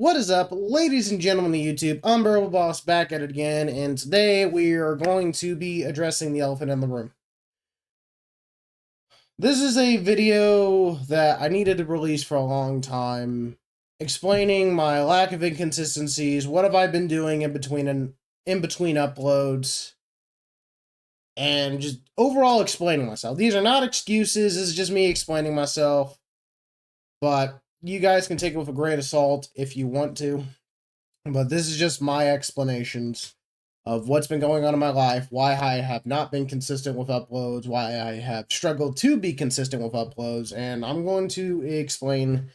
What is up, ladies and gentlemen of YouTube? Unbearable Boss back at it again, and today we are going to be addressing the elephant in the room. This is a video that I needed to release for a long time, explaining my lack of inconsistencies, what have I been doing in between uploads, and just overall explaining myself. These are not excuses, this is just me explaining myself, but you guys can take it with a grain of salt if you want to. But this is just my explanations of what's been going on in my life, why I have not been consistent with uploads, why I have struggled to be consistent with uploads, and I'm going to explain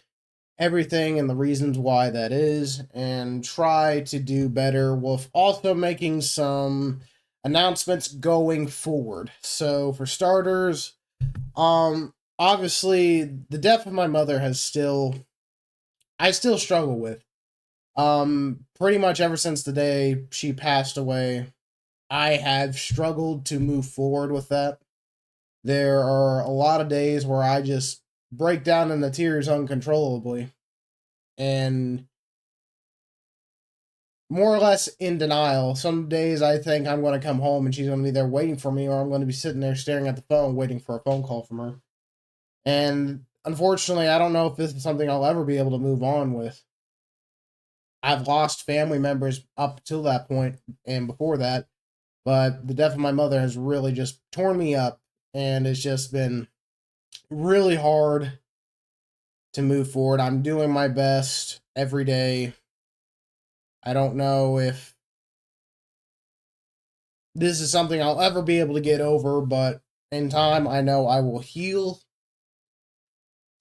everything and the reasons why that is, and try to do better with also making some announcements going forward. So for starters, obviously the death of my mother I still struggle with. Pretty much ever since the day she passed away, I have struggled to move forward with that. There are a lot of days where I just break down into tears uncontrollably and more or less in denial. Some days I think I'm going to come home and she's going to be there waiting for me, or I'm going to be sitting there staring at the phone waiting for a phone call from her. And unfortunately, I don't know if this is something I'll ever be able to move on with. I've lost family members up till that point and before that, but the death of my mother has really just torn me up, and it's just been really hard to move forward. I'm doing my best every day. I don't know if this is something I'll ever be able to get over, but in time, I know I will heal.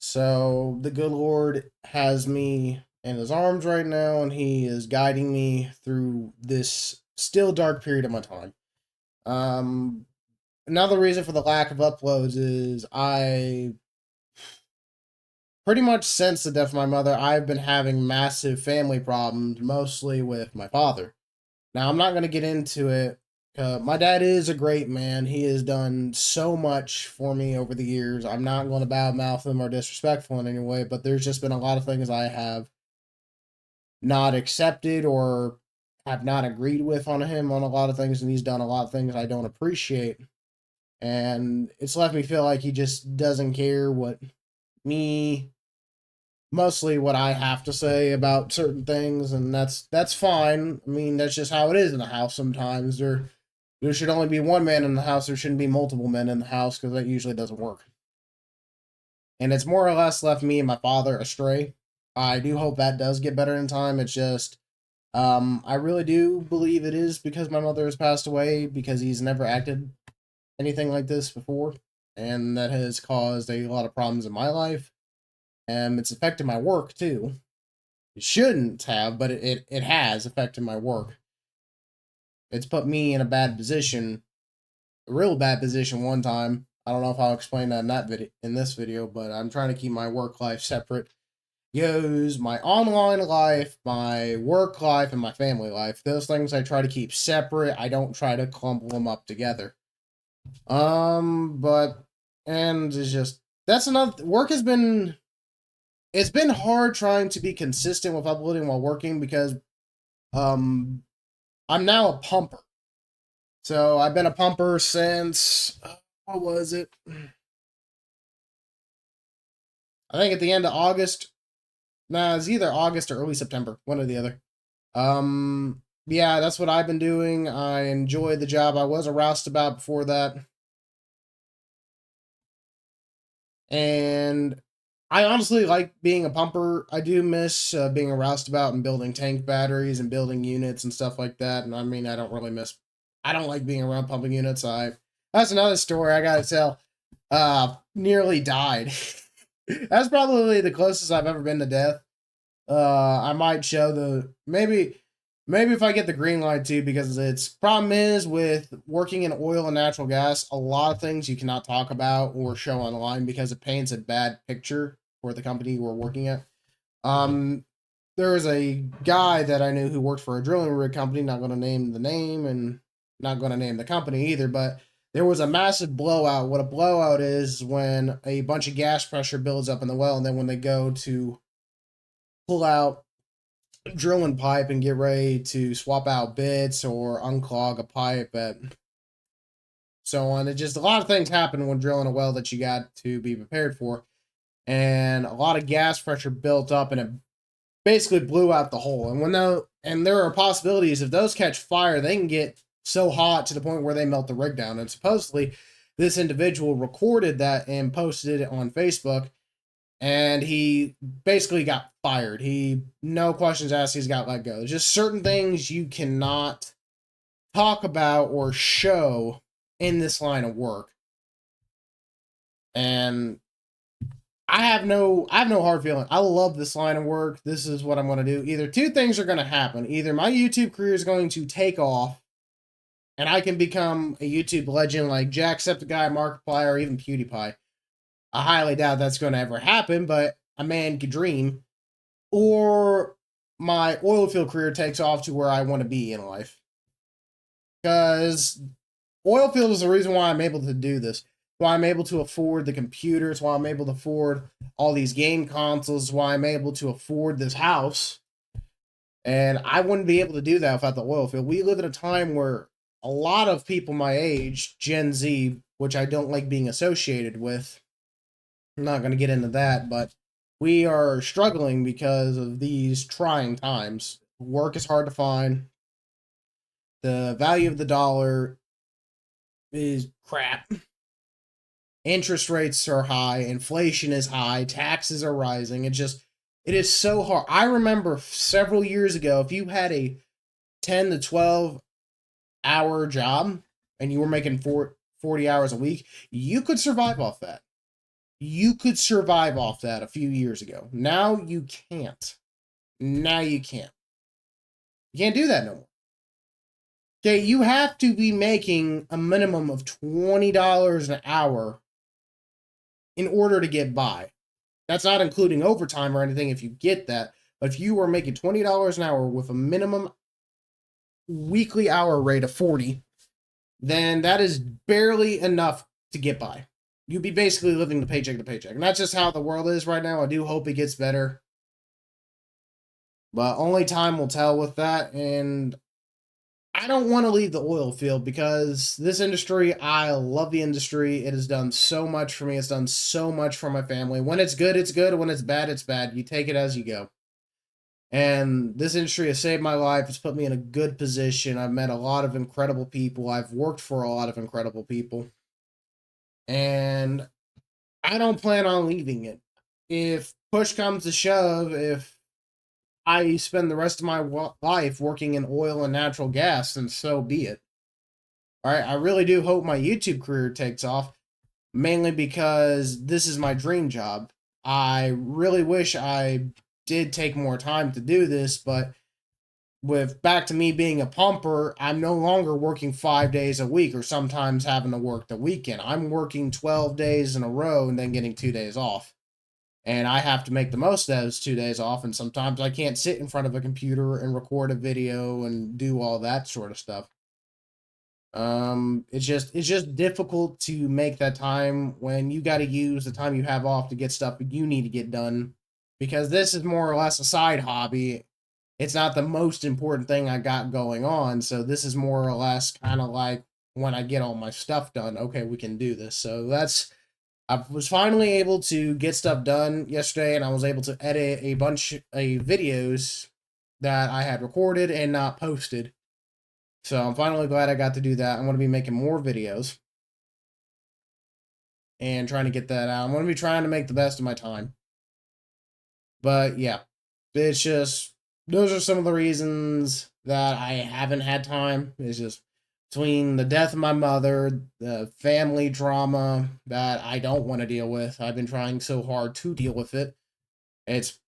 So the good Lord has me in his arms right now, and he is guiding me through this still dark period of my time. Another reason for the lack of uploads is I pretty much since the death of my mother, I've been having massive family problems, mostly with my father. Now, I'm not going to get into it. My dad is a great man. He has done so much for me over the years. I'm not going to badmouth him or disrespectful in any way, but there's just been a lot of things I have not accepted or have not agreed with on him on a lot of things, and he's done a lot of things I don't appreciate. And it's left me feel like he just doesn't care mostly what I have to say about certain things, and that's fine. I mean, that's just how it is in the house sometimes. There should only be one man in the house. There shouldn't be multiple men in the house, because that usually doesn't work. And it's more or less left me and my father astray. I do hope that does get better in time. It's just, I really do believe it is because my mother has passed away, because he's never acted anything like this before, and that has caused a lot of problems in my life, and it's affected my work too. It shouldn't have, but it has affected my work. It's put me in a bad position, a real bad position one time. I don't know if I'll explain that in this video, but I'm trying to keep my work life separate. Goes my online life, my work life, and my family life. Those things I try to keep separate. I don't try to clump them up together. But and it's just that's another work has been. It's been hard trying to be consistent with uploading while working, because I'm now a pumper. So I've been a pumper since what was it? I think at the end of August. Nah, it's either August or early September, one or the other. Yeah, that's what I've been doing. I enjoy the job. I was a roustabout before that. And I honestly like being a pumper. I do miss being a roustabout and building tank batteries and building units and stuff like that. And I mean, I don't like being around pumping units. That's another story I gotta tell. Nearly died. That's probably the closest I've ever been to death. I might show maybe if I get the green light too, because its problem is with working in oil and natural gas, a lot of things you cannot talk about or show online because it paints a bad picture for the company you were working at. There was a guy that I knew who worked for a drilling rig company, not going to name the name and not going to name the company either, but there was a massive blowout. What a blowout is when a bunch of gas pressure builds up in the well, and then when they go to pull out drilling pipe and get ready to swap out bits or unclog a pipe and so on. It just a lot of things happen when drilling a well that you got to be prepared for. And a lot of gas pressure built up and it basically blew out the hole. And there are possibilities if those catch fire, they can get so hot to the point where they melt the rig down. And supposedly this individual recorded that and posted it on Facebook, and he basically got fired. He, no questions asked, he's got let go. There's just certain things you cannot talk about or show in this line of work. And I have no hard feeling. I love this line of work. This is what I'm going to do. Either two things are going to happen. Either my YouTube career is going to take off and I can become a YouTube legend like Jacksepticeye, Markiplier, or even PewDiePie. I highly doubt that's going to ever happen, but a man could dream. Or my oil field career takes off to where I want to be in life. Because oil field is the reason why I'm able to do this. Why I'm able to afford the computers, why I'm able to afford all these game consoles, why I'm able to afford this house. And I wouldn't be able to do that without the oil field. We live in a time where a lot of people my age, Gen Z, which I don't like being associated with, I'm not going to get into that, but we are struggling because of these trying times. Work is hard to find. The value of the dollar is crap. Interest rates are high, inflation is high, taxes are rising. It is so hard. I remember several years ago, if you had a 10 to 12 hour job and you were making 40 hours a week, you could survive off that. You could survive off that a few years ago. Now you can't. Now you can't. You can't do that no more. Okay, you have to be making a minimum of $20 an hour in order to get by. That's not including overtime or anything if you get that. But if you are making $20 an hour with a minimum weekly hour rate of 40, then that is barely enough to get by. You'd be basically living the paycheck to paycheck. And that's just how the world is right now. I do hope it gets better. But only time will tell with that. And I don't want to leave the oil field because this industry, I love the industry. It has done so much for me. It's done so much for my family. When it's good, it's good. When it's bad, it's bad. You take it as you go. And this industry has saved my life. It's put me in a good position. I've met a lot of incredible people. I've worked for a lot of incredible people. And I don't plan on leaving it. If push comes to shove, if I spend the rest of my life working in oil and natural gas, then so be it. All right, I really do hope my YouTube career takes off, mainly because this is my dream job. I really wish I did take more time to do this, but with back to me being a pumper, I'm no longer working 5 days a week or sometimes having to work the weekend. I'm working 12 days in a row and then getting 2 days off. And I have to make the most of those 2 days off. And sometimes I can't sit in front of a computer and record a video and do all that sort of stuff. It's just difficult to make that time when you got to use the time you have off to get stuff you need to get done, because this is more or less a side hobby. It's not the most important thing I got going on. So this is more or less kind of like when I get all my stuff done, okay, we can do this. So I was finally able to get stuff done yesterday, and I was able to edit a bunch of videos that I had recorded and not posted. So I'm finally glad I got to do that. I'm going to be making more videos and trying to get that out. I'm going to be trying to make the best of my time. But yeah, it's just, those are some of the reasons that I haven't had time. It's just between the death of my mother, the family drama that I don't want to deal with. I've been trying so hard to deal with it. It's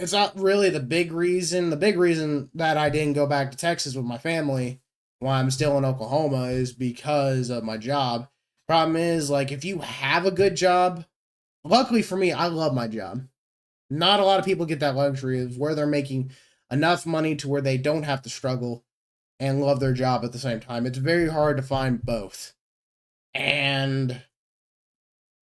it's not really the big reason. The big reason that I didn't go back to Texas with my family while I'm still in Oklahoma is because of my job. Problem is, like, if you have a good job, luckily for me, I love my job. Not a lot of people get that luxury of where they're making enough money to where they don't have to struggle and love their job at the same time. It's very hard to find both. And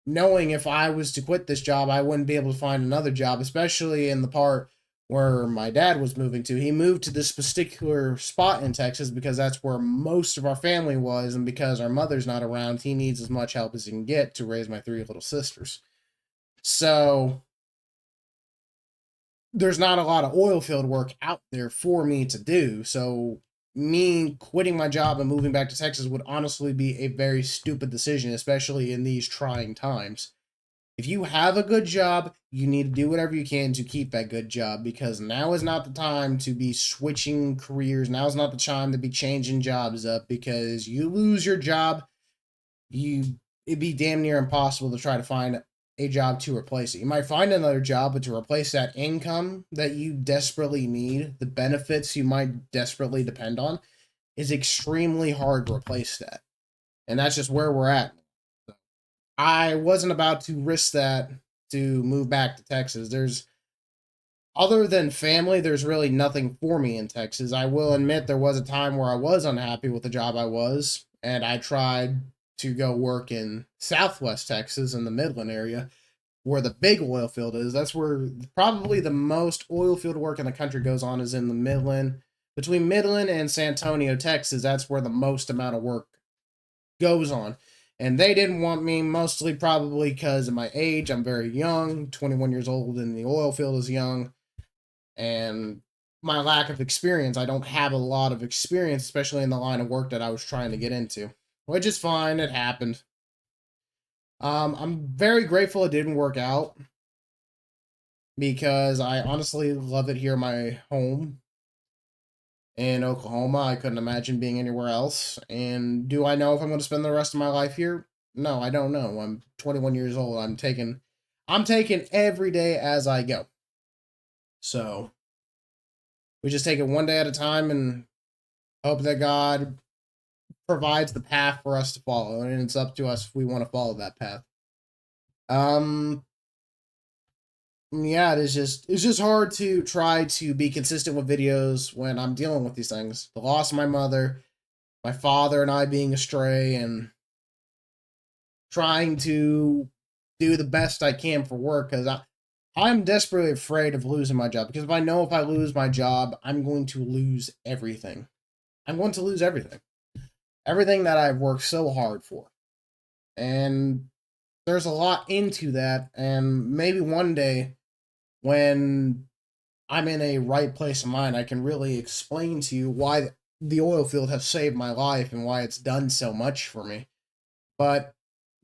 knowing if I was to quit this job, I wouldn't be able to find another job, especially in the part where my dad was moving to. He moved to this particular spot in Texas because that's where most of our family was, and because our mother's not around, he needs as much help as he can get to raise my three little sisters. So there's not a lot of oil field work out there for me to do. So me quitting my job and moving back to Texas would honestly be a very stupid decision, especially in these trying times. If you have a good job, you need to do whatever you can to keep that good job, because now is not the time to be switching careers. Now is not the time to be changing jobs up, because you lose your job, it'd be damn near impossible to try to find a job to replace it. You might find another job, but to replace that income that you desperately need, the benefits you might desperately depend on, is extremely hard to replace that. And that's just where we're at. I wasn't about to risk that to move back to Texas. Other than family, there's really nothing for me in Texas. I will admit there was a time where I was unhappy with the job I was, and I tried to go work in Southwest Texas in the Midland area where the big oil field is. That's where probably the most oil field work in the country goes on, is in the Midland. Between Midland and San Antonio, Texas, that's where the most amount of work goes on. And they didn't want me, mostly probably because of my age. I'm very young, 21 years old, and the oil field is young. And my lack of experience. I don't have a lot of experience, especially in the line of work that I was trying to get into, which is fine. It happened. I'm very grateful it didn't work out, because I honestly love it here, my home in Oklahoma. I couldn't imagine being anywhere else. And do I know if I'm going to spend the rest of my life here? No, I don't know. I'm 21 years old. I'm taking every day as I go. So we just take it one day at a time and hope that God provides the path for us to follow, and it's up to us if we want to follow that path. Yeah, it's just hard to try to be consistent with videos when I'm dealing with these things. The loss of my mother, my father and I being astray, and trying to do the best I can for work, because I'm desperately afraid of losing my job, because if I know if I lose my job, I'm going to lose everything. I'm going to lose everything. Everything that I've worked so hard for. And there's a lot into that, and maybe one day when I'm in a right place of mind, I can really explain to you why the oil field has saved my life and why it's done so much for me. But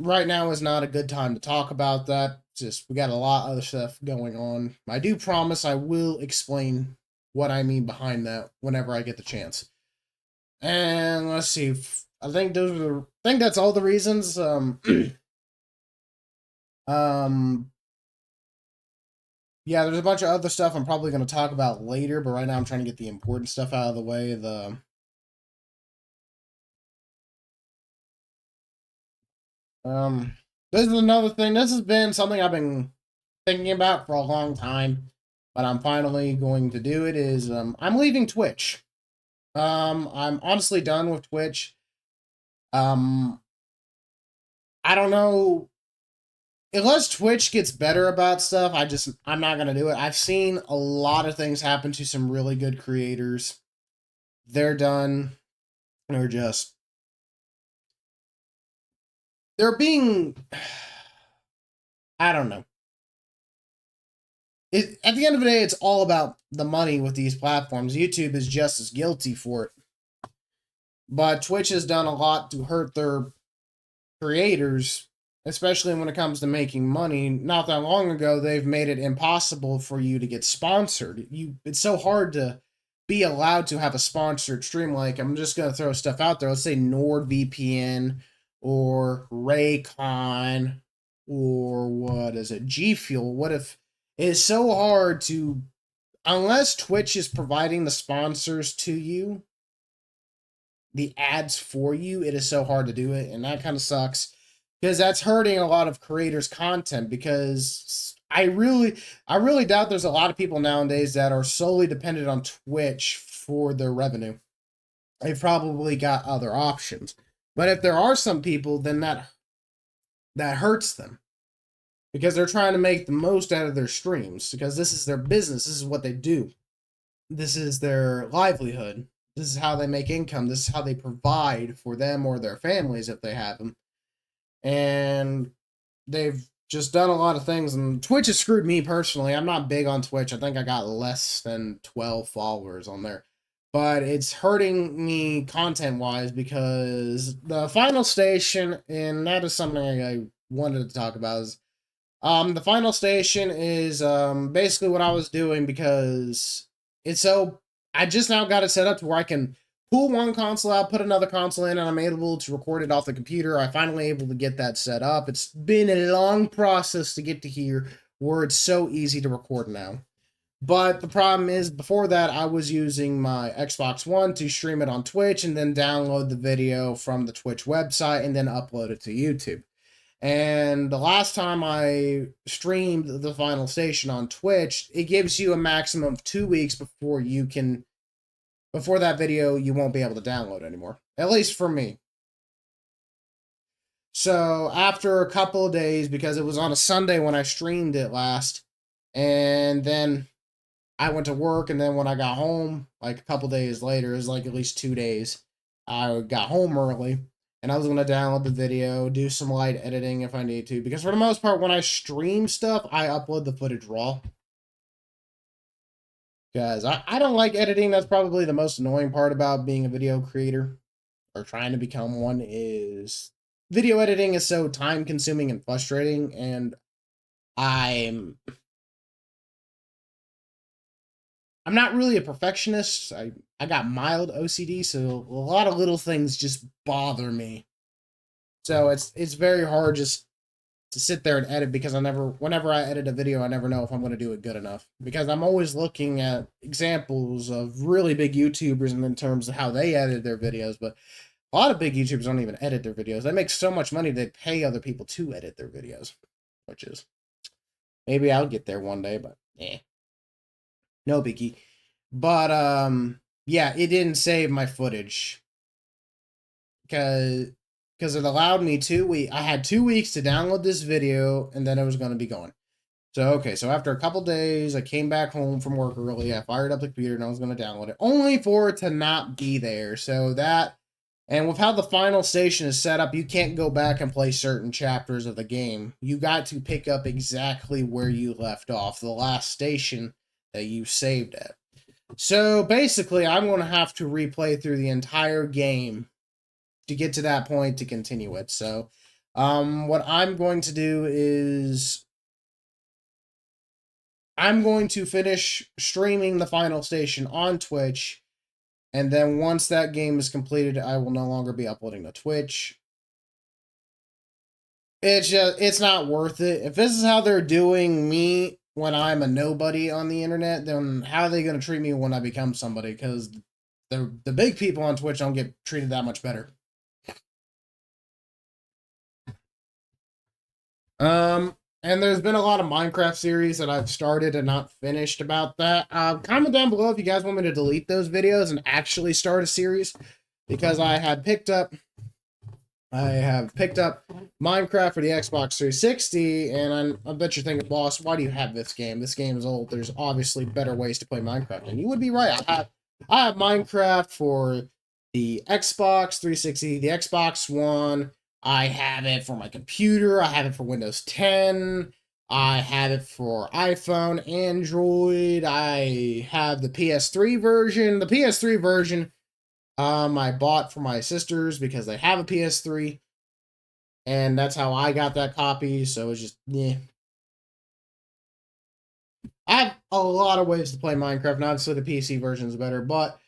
right now is not a good time to talk about that. Just we got a lot of other stuff going on. I do promise I will explain what I mean behind that whenever I get the chance. And let's see. I think that's all the reasons. Um, yeah, there's a bunch of other stuff I'm probably going to talk about later, but right now I'm trying to get the important stuff out of the way. Um, this is another thing. This has been something I've been thinking about for a long time, but I'm finally going to do it. I'm leaving Twitch. I'm honestly done with Twitch. Um, I don't know, unless Twitch gets better about stuff. I'm not gonna do it. I've seen a lot of things happen to some really good creators. They're done. They're just they're being I don't know. At the end of the day, it's all about the money with these platforms. YouTube is just as guilty for it. But Twitch has done a lot to hurt their creators, especially when it comes to making money. Not that long ago, they've made it impossible for you to get sponsored. It's so hard to be allowed to have a sponsored stream. Like, I'm just gonna throw stuff out there. Let's say NordVPN or Raycon or what is it, G Fuel. What if it's so hard to, unless Twitch is providing the sponsors to you, the ads for you, it is so hard to do it, and that kind of sucks, because that's hurting a lot of creators' content. Because I really doubt there's a lot of people nowadays that are solely dependent on Twitch for their revenue. They've probably got other options, but if there are some people, then that hurts them. because they're trying to make the most out of their streams, because this is their business. This is what they do. This is their livelihood. This is how they make income. This is how they provide for them or their families if they have them. And they've just done a lot of things, and Twitch has screwed me personally. I'm not big on Twitch. I think I got less than 12 followers on there. But it's hurting me content-wise because the final station, and that is something I wanted to talk about, is the final station is basically what I was doing, because it's so I just now got it set up to where I can pull one console out, put another console in, and I'm able to record it off the computer. I finally able to get that set up. It's been a long process to get to here where it's so easy to record now. But the problem is, before that, I was using my Xbox One to stream it on Twitch and then download the video from the Twitch website and then upload it to YouTube. And the last time I streamed the final station on Twitch, it gives you a maximum of 2 weeks before that video you won't be able to download anymore. At least for me. So after a couple of days, because it was on a Sunday when I streamed it last, and then I went to work, and then when I got home, like a couple days later, it was like at least 2 days, I got home early, and I was going to download the video, do some light editing if I need to, because for the most part, when I stream stuff, I upload the footage raw. Because I don't like editing. That's probably the most annoying part about being a video creator, or trying to become one, is video editing is so time consuming and frustrating, and I'm not really a perfectionist. I got mild OCD, so a lot of little things just bother me. So it's very hard just to sit there and edit, because whenever I edit a video, I never know if I'm going to do it good enough, because I'm always looking at examples of really big YouTubers and in terms of how they edit their videos. But a lot of big YouTubers don't even edit their videos. They make so much money they pay other people to edit their videos, which is, maybe I'll get there one day, but no biggie. But yeah, it didn't save my footage because it allowed me I had 2 weeks to download this video, and then it was going to be gone. So, okay, so after a couple days, I came back home from work early. I fired up the computer, and I was going to download it, only for it to not be there. So that, and with how the final station is set up, you can't go back and play certain chapters of the game. You got to pick up exactly where you left off, the last station that you saved at. So, basically, I'm going to have to replay through the entire game to get to that point to continue it. So, what I'm going to do is I'm going to finish streaming the final station on Twitch, and then once that game is completed, I will no longer be uploading to Twitch. It's not worth it. If this is how they're doing me when I'm a nobody on the internet, then how are they going to treat me when I become somebody? Because the big people on Twitch don't get treated that much better. And there's been a lot of Minecraft series that I've started and not finished about that. Comment down below if you guys want me to delete those videos and actually start a series, because I have picked up Minecraft for the Xbox 360, and I bet you're thinking, boss, why do you have this game? This game is old. There's obviously better ways to play Minecraft, and you would be right. I have Minecraft for the Xbox 360, the Xbox One. I have it for my computer. I have it for Windows 10. I have it for iPhone, Android. I have the PS3 version. The PS3 version I bought for my sisters because they have a PS3. And that's how I got that copy. So it's just, yeah. I have a lot of ways to play Minecraft. And obviously the PC version is better. But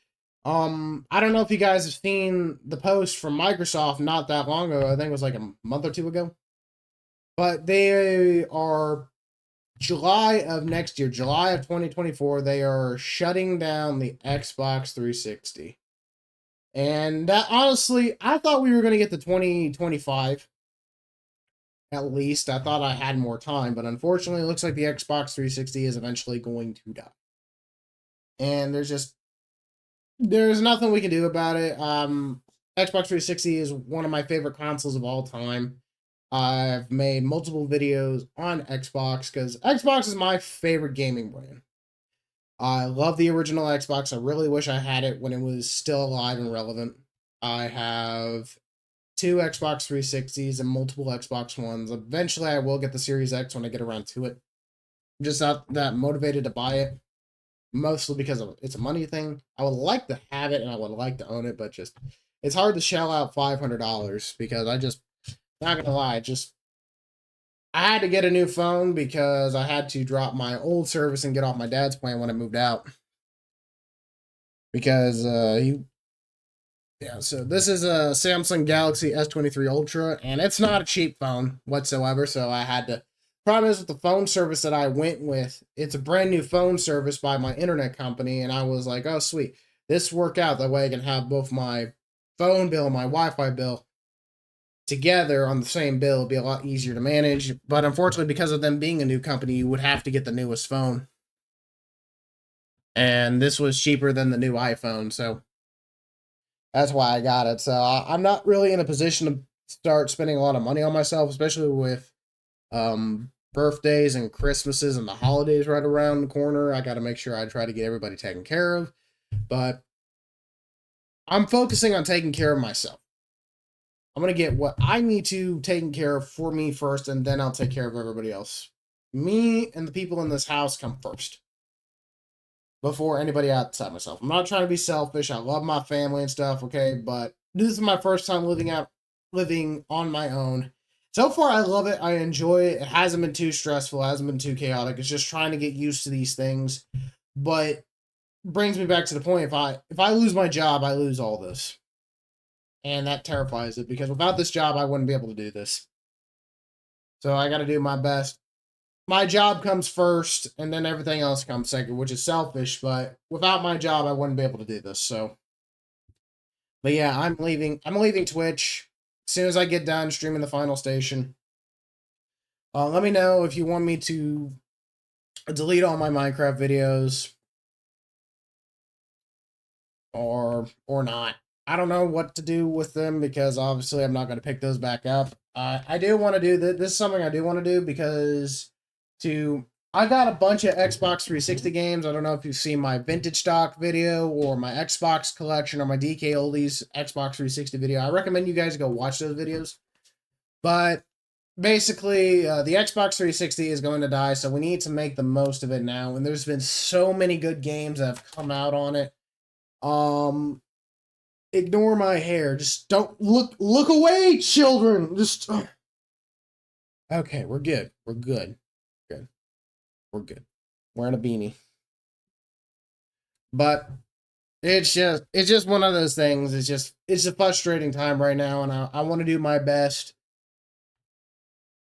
I don't know if you guys have seen the post from Microsoft not that long ago. I think it was like a month or two ago. But they are, July of next year, July of 2024, they are shutting down the Xbox 360. And that, honestly, I thought we were going to get to 2025. At least I thought I had more time, but unfortunately, it looks like the Xbox 360 is eventually going to die. And there's nothing we can do about it. Xbox 360 is one of my favorite consoles of all time. I've made multiple videos on Xbox because Xbox is my favorite gaming brand. I love the original Xbox. I really wish I had it when it was still alive and relevant. I have two Xbox 360s and multiple Xbox Ones. Eventually, I will get the Series X when I get around to it. I'm just not that motivated to buy it, mostly because it's a money thing. I would like to have it and I would like to own it, but just it's hard to shell out $500 because not gonna lie, I had to get a new phone because I had to drop my old service and get off my dad's plan when I moved out. Because so this is a Samsung Galaxy S23 Ultra, and it's not a cheap phone whatsoever. So I had to. Problem is with the phone service that I went with, it's a brand new phone service by my internet company, and I was like, oh sweet, this worked out. That way I can have both my phone bill and my Wi-Fi bill together on the same bill. It'd be a lot easier to manage. But unfortunately, because of them being a new company, you would have to get the newest phone. And this was cheaper than the new iPhone, so that's why I got it. So I'm not really in a position to start spending a lot of money on myself, especially with birthdays and Christmases and the holidays right around the corner. I got to make sure I try to get everybody taken care of. But I'm focusing on taking care of myself. I'm going to get what I need to taken care of for me first, and then I'll take care of everybody else. Me and the people in this house come first before anybody outside myself. I'm not trying to be selfish. I love my family and stuff, okay? But this is my first time living on my own. So far, I love it. I enjoy it. It hasn't been too stressful. It hasn't been too chaotic. It's just trying to get used to these things. But brings me back to the point, if I lose my job, I lose all this. And that terrifies it, because without this job, I wouldn't be able to do this. So I got to do my best. My job comes first, and then everything else comes second, which is selfish, but without my job, I wouldn't be able to do this, so. But yeah, I'm leaving Twitch as soon as I get done streaming the final station. Let me know if you want me to delete all my Minecraft videos or not. I don't know what to do with them because obviously I'm not going to pick those back up. I do want to do this. This is something I do want to do because I got a bunch of Xbox 360 games. I don't know if you've seen my vintage stock video or my Xbox collection or my DK Oldies Xbox 360 video. I recommend you guys go watch those videos. But basically, the Xbox 360 is going to die, so we need to make the most of it now. And there's been so many good games that have come out on it. Ignore my hair. Just don't look away, children. Just okay. We're good. We're good. We're good. Wearing a beanie. But it's just one of those things. It's a frustrating time right now, and I want to do my best.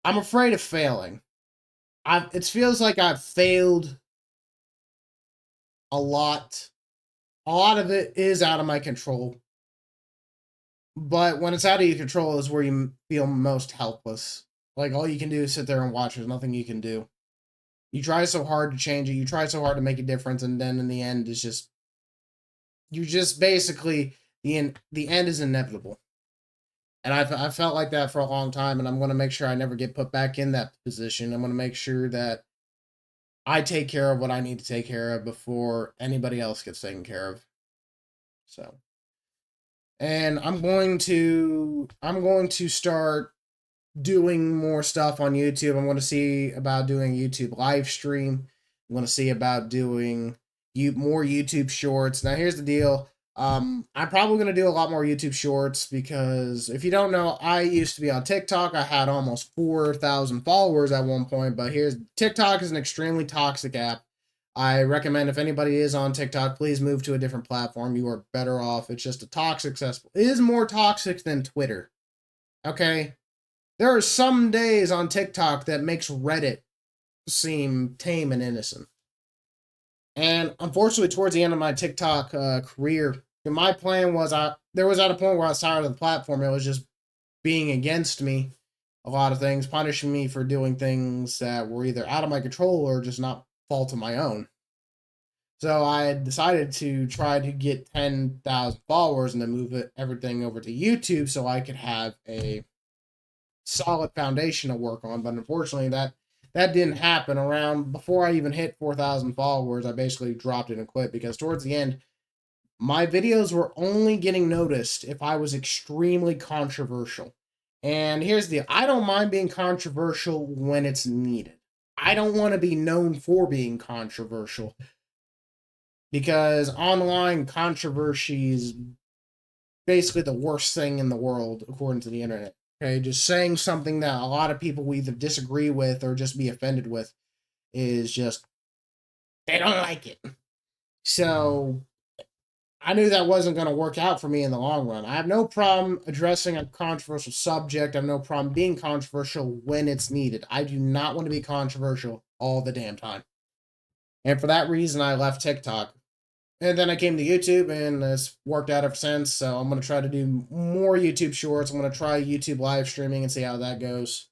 I'm afraid of failing. It feels like I've failed a lot. A lot of it is out of my control. But when it's out of your control is where you feel most helpless. Like, all you can do is sit there and watch. There's nothing you can do. You try so hard to change it. You try so hard to make a difference. And then in the end, it's just... You just basically... The end is inevitable. And I felt like that for a long time. And I'm going to make sure I never get put back in that position. I'm going to make sure that I take care of what I need to take care of before anybody else gets taken care of. So... And I'm going to start doing more stuff on YouTube. I'm going to see about doing YouTube live stream. I'm going to see about doing more YouTube shorts. Now, here's the deal. I'm probably going to do a lot more YouTube shorts because if you don't know, I used to be on TikTok. I had almost 4,000 followers at one point, but TikTok is an extremely toxic app. I recommend if anybody is on TikTok, please move to a different platform. You are better off. It's just a toxic cesspool. It is more toxic than Twitter. Okay? There are some days on TikTok that makes Reddit seem tame and innocent. And unfortunately, towards the end of my TikTok career, my plan was there was at a point where I was tired of the platform. It was just being against me, a lot of things, punishing me for doing things that were either out of my control or just not fault of my own. So I decided to try to get 10,000 followers and then move everything over to YouTube so I could have a solid foundation to work on. But unfortunately, that didn't happen. Around before I even hit 4,000 followers, I basically dropped it and quit because towards the end, my videos were only getting noticed if I was extremely controversial. And here's the I don't mind being controversial when it's needed. I don't want to be known for being controversial because online controversy is basically the worst thing in the world, according to the internet. Okay, just saying something that a lot of people either disagree with or just be offended with is just, they don't like it. So I knew that wasn't going to work out for me in the long run. I have no problem addressing a controversial subject. I have no problem being controversial when it's needed. I do not want to be controversial all the damn time. And for that reason, I left TikTok. And then I came to YouTube, and it's worked out ever since. So I'm going to try to do more YouTube shorts. I'm going to try YouTube live streaming and see how that goes.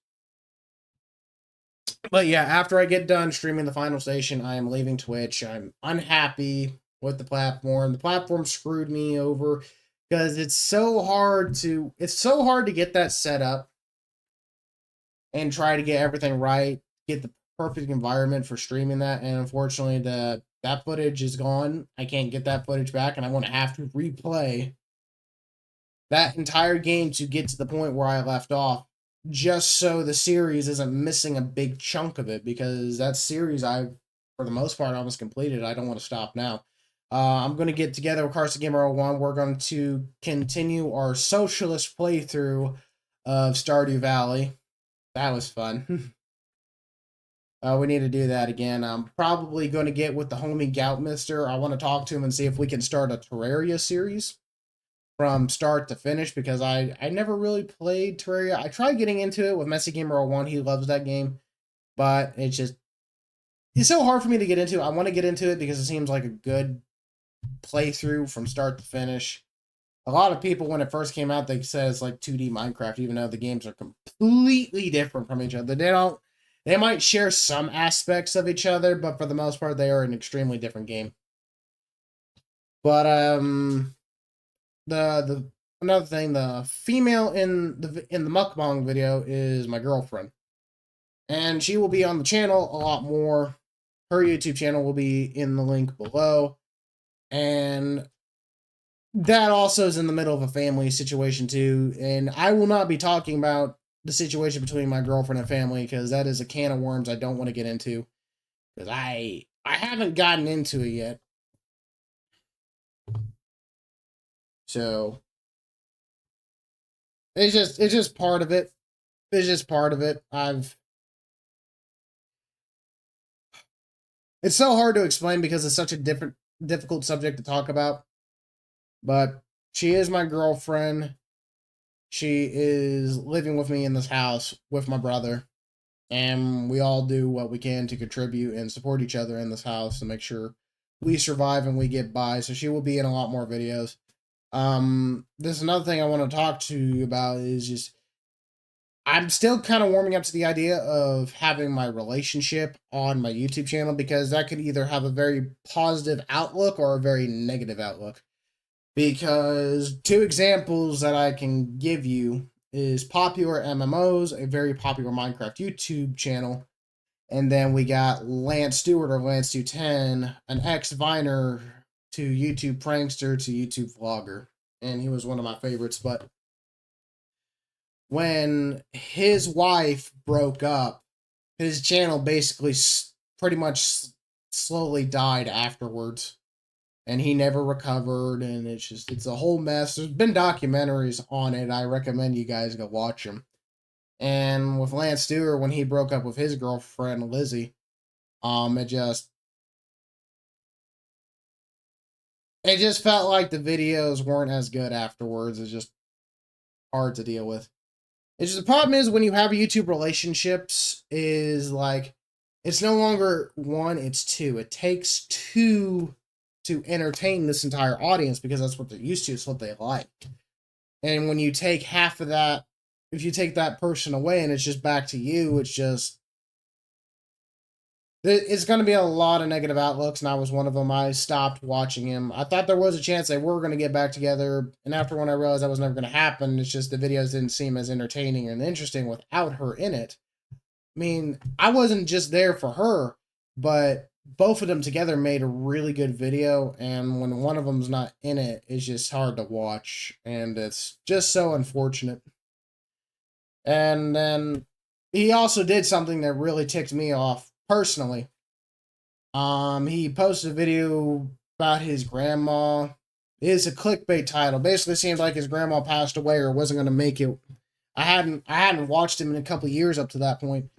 But yeah, after I get done streaming the final station, I am leaving Twitch. I'm unhappy with the platform. The platform screwed me over because it's so hard to get that set up and try to get everything right, get the perfect environment for streaming that. And unfortunately, that footage is gone. I can't get that footage back, and I want to have to replay that entire game to get to the point where I left off, just so the series isn't missing a big chunk of it, because that series I, for the most part, almost completed. I don't want to stop now. I'm going to get together with Carson Gamer 01. We're going to continue our socialist playthrough of Stardew Valley. That was fun. We need to do that again. I'm probably going to get with the homie Goutmister. I want to talk to him and see if we can start a Terraria series from start to finish, because I never really played Terraria. I tried getting into it with Messy Gamer 01. He loves that game, but it's so hard for me to get into. I want to get into it because it seems like a good playthrough from start to finish. A lot of people, when it first came out, they said it's like 2D Minecraft, even though the games are completely different from each other. They might share some aspects of each other, but for the most part, they are an extremely different game. But the another thing, the female in the mukbang video is my girlfriend, and she will be on the channel a lot more. Her YouTube channel will be in the link below, and that also is in the middle of a family situation too. And I will not be talking about the situation between my girlfriend and family, because that is a can of worms I don't want to get into, because I haven't gotten into it yet. So it's just part of it. It's just part of it. It's so hard to explain because it's such a difficult subject to talk about. But she is my girlfriend. She is living with me in this house with my brother. And we all do what we can to contribute and support each other in this house to make sure we survive and we get by. So she will be in a lot more videos. There's another thing I want to talk to you about is just, I'm still kind of warming up to the idea of having my relationship on my YouTube channel, because that could either have a very positive outlook or a very negative outlook. Because two examples that I can give you is Popular MMOs, a very popular Minecraft YouTube channel, and then we got Lance Stewart, or Lance210, an ex-Viner to YouTube prankster to YouTube vlogger, and he was one of my favorites. But when his wife broke up, his channel basically pretty much slowly died afterwards, and he never recovered, and it's a whole mess. There's been documentaries on it. I recommend you guys go watch them. And with Lance Stewart, when he broke up with his girlfriend Lizzie, it just felt like the videos weren't as good afterwards. It's just hard to deal with. It's just, the problem is when you have YouTube relationships, is like, it's no longer one, it's two. It takes two to entertain this entire audience, because that's what they're used to. It's what they like. And when you take half of that, if you take that person away and it's just back to you, it's just, It's going to be a lot of negative outlooks, and I was one of them. I stopped watching him. I thought there was a chance they were going to get back together, and after when I realized that was never going to happen, it's just the videos didn't seem as entertaining and interesting without her in it. I mean, I wasn't just there for her, but both of them together made a really good video, and when one of them's not in it, it's just hard to watch, and it's just so unfortunate. And then he also did something that really ticked me off personally. He posted a video about his grandma. It's a clickbait title. Basically seems like his grandma passed away or wasn't gonna make it. I hadn't watched him in a couple years up to that point.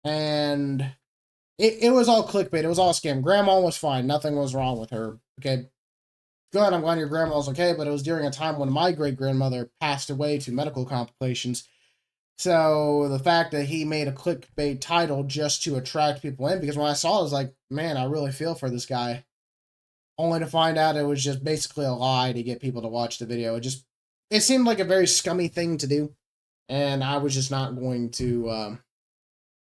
And it was all clickbait. It was all scam. Grandma was fine. Nothing was wrong with her. Okay. Good, I'm glad your grandma's okay, but it was during a time when my great grandmother passed away to medical complications. So the fact that he made a clickbait title just to attract people in, because when I saw it, I was like, man, I really feel for this guy. Only to find out it was just basically a lie to get people to watch the video. It seemed like a very scummy thing to do, and I was just not going to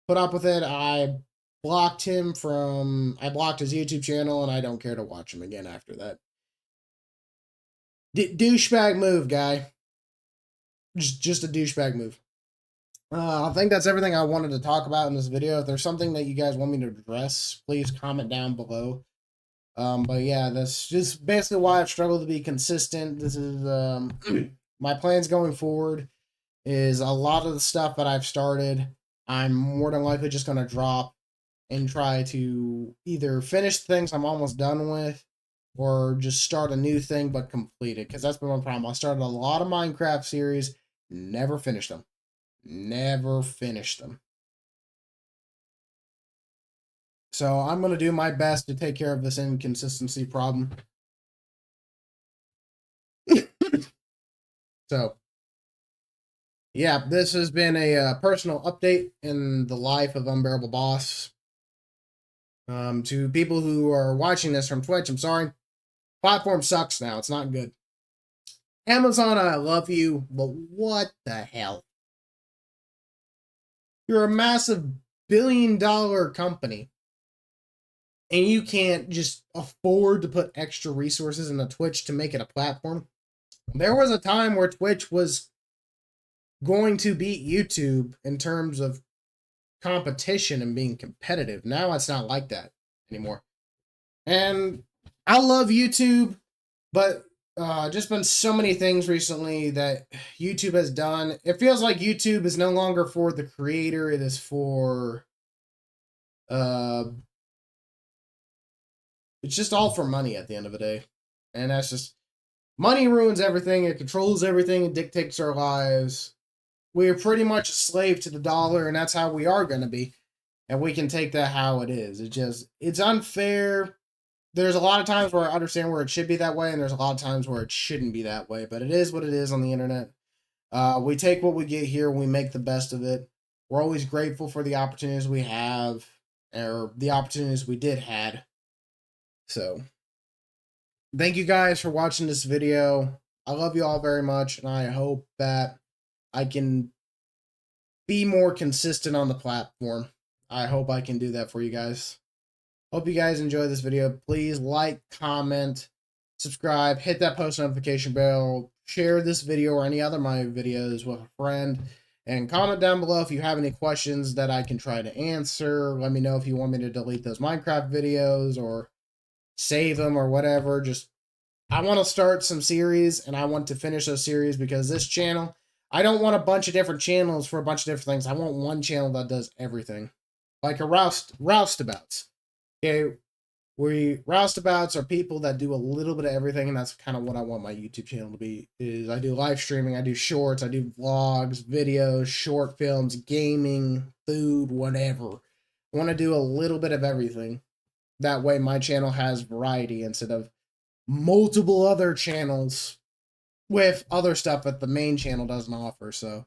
put up with it. I blocked his YouTube channel, and I don't care to watch him again after that. Douchebag move, guy. Just a douchebag move. I think that's everything I wanted to talk about in this video. If there's something that you guys want me to address, please comment down below. But yeah, that's just basically why I've struggled to be consistent. This is my plans going forward is a lot of the stuff that I've started, I'm more than likely just going to drop and try to either finish things I'm almost done with or just start a new thing but complete it, because that's been my problem. I started a lot of Minecraft series, never finished them. Never finished them. So I'm going to do my best to take care of this inconsistency problem. So, yeah, this has been a personal update in the life of Unbearable Boss. To people who are watching this from Twitch, I'm sorry. Platform sucks now. It's not good. Amazon, I love you, but what the hell? You're a massive billion-dollar company, and you can't just afford to put extra resources into Twitch to make it a platform. There was a time where Twitch was going to beat YouTube in terms of competition and being competitive. Now it's not like that anymore. And I love YouTube, but just been so many things recently that YouTube has done. It feels like YouTube is no longer for the creator. It is for it's just all for money at the end of the day. And that's just, money ruins everything. It controls everything. It dictates our lives. We are pretty much a slave to the dollar, and that's how we are going to be. And we can take that how it is. It's unfair. There's a lot of times where I understand where it should be that way, and there's a lot of times where it shouldn't be that way. But it is what it is on the internet. We take what we get here, and we make the best of it. We're always grateful for the opportunities we have, or the opportunities we did had. So, thank you guys for watching this video. I love you all very much, and I hope that I can be more consistent on the platform. I hope I can do that for you guys. Hope you guys enjoy this video. Please like, comment, subscribe, hit that post notification bell, share this video or any other of my videos with a friend, and comment down below if you have any questions that I can try to answer. Let me know if you want me to delete those Minecraft videos or save them or whatever. I want to start some series, and I want to finish those series, because this channel, I don't want a bunch of different channels for a bunch of different things. I want one channel that does everything. Like a Roustabouts. Okay, Roustabouts are people that do a little bit of everything, and that's kind of what I want my YouTube channel to be. Is I do live streaming, I do shorts, I do vlogs, videos, short films, gaming, food, whatever. I want to do a little bit of everything. That way my channel has variety instead of multiple other channels with other stuff that the main channel doesn't offer. So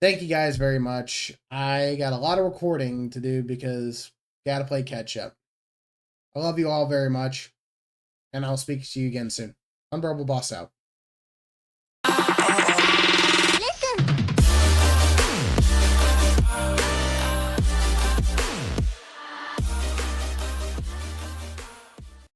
thank you guys very much. I got a lot of recording to do because gotta play catch up. I love you all very much, and I'll speak to you again soon. Unbearable Boss out.